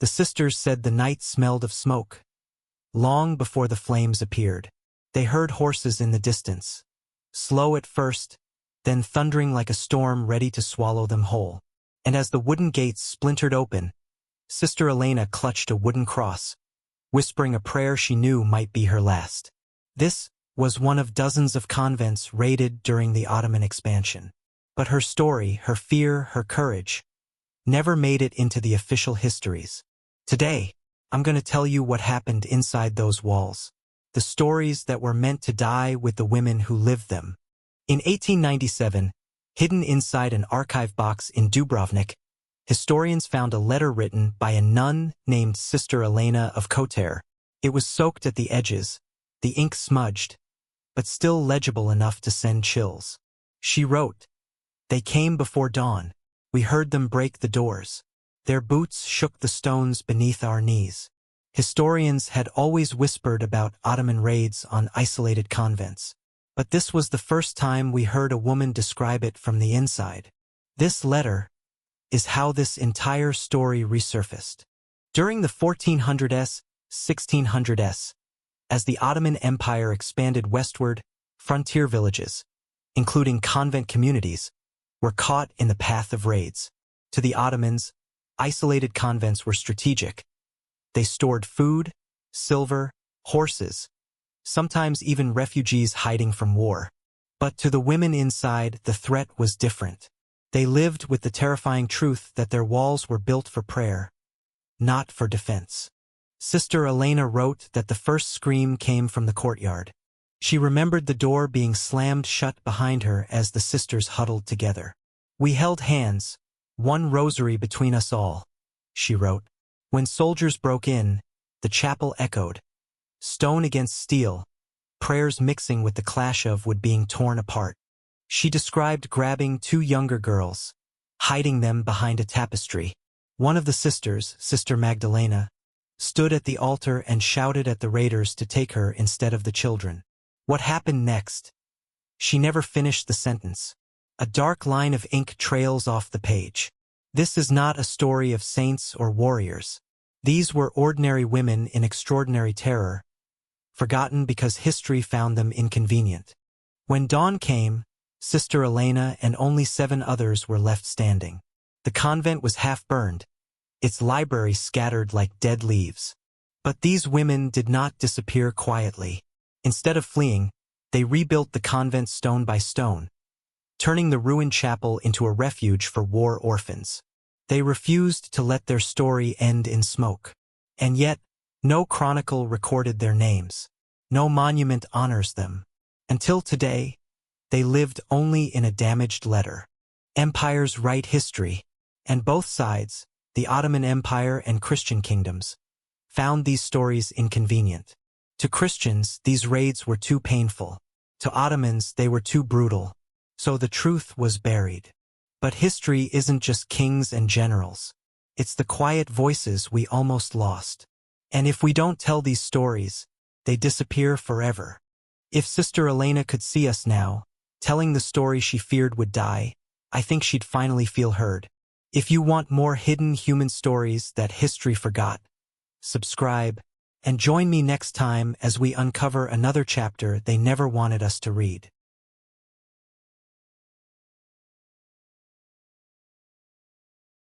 The sisters said the night smelled of smoke. Long before the flames appeared, they heard horses in the distance, slow at first, then thundering like a storm ready to swallow them whole. And as the wooden gates splintered open, Sister Elena clutched a wooden cross, whispering a prayer she knew might be her last. This was one of dozens of convents raided during the Ottoman expansion. But her story, her fear, her courage, never made it into the official histories. Today, I'm going to tell you what happened inside those walls, the stories that were meant to die with the women who lived them. In 1897, hidden inside an archive box in Dubrovnik, historians found a letter written by a nun named Sister Elena of Kotar. It was soaked at the edges, the ink smudged, but still legible enough to send chills. She wrote, "They came before dawn. We heard them break the doors. Their boots shook the stones beneath our knees." Historians had always whispered about Ottoman raids on isolated convents, but this was the first time we heard a woman describe it from the inside. This letter is how this entire story resurfaced. During the 1400s, 1600s, as the Ottoman Empire expanded westward, frontier villages, including convent communities, were caught in the path of raids. To the Ottomans, isolated convents were strategic. They stored food, silver, horses, sometimes even refugees hiding from war. But to the women inside, the threat was different. They lived with the terrifying truth that their walls were built for prayer, not for defense. Sister Elena wrote that the first scream came from the courtyard. She remembered the door being slammed shut behind her as the sisters huddled together. "We held hands, one rosary between us all," she wrote. "When soldiers broke in, the chapel echoed. Stone against steel, prayers mixing with the clash of wood being torn apart." She described grabbing two younger girls, hiding them behind a tapestry. One of the sisters, Sister Magdalena, stood at the altar and shouted at the raiders to take her instead of the children. What happened next? She never finished the sentence. A dark line of ink trails off the page. This is not a story of saints or warriors. These were ordinary women in extraordinary terror, forgotten because history found them inconvenient. When dawn came, Sister Elena and only 7 others were left standing. The convent was half burned, its library scattered like dead leaves. But these women did not disappear quietly. Instead of fleeing, they rebuilt the convent stone by stone, turning the ruined chapel into a refuge for war orphans. They refused to let their story end in smoke. And yet, no chronicle recorded their names. No monument honors them. Until today, they lived only in a damaged letter. Empires write history, and both sides, the Ottoman Empire and Christian kingdoms, found these stories inconvenient. To Christians, these raids were too painful. To Ottomans, they were too brutal. So the truth was buried. But history isn't just kings and generals. It's the quiet voices we almost lost. And if we don't tell these stories, they disappear forever. If Sister Elena could see us now, telling the story she feared would die, I think she'd finally feel heard. If you want more hidden human stories that history forgot, subscribe, and join me next time as we uncover another chapter they never wanted us to read.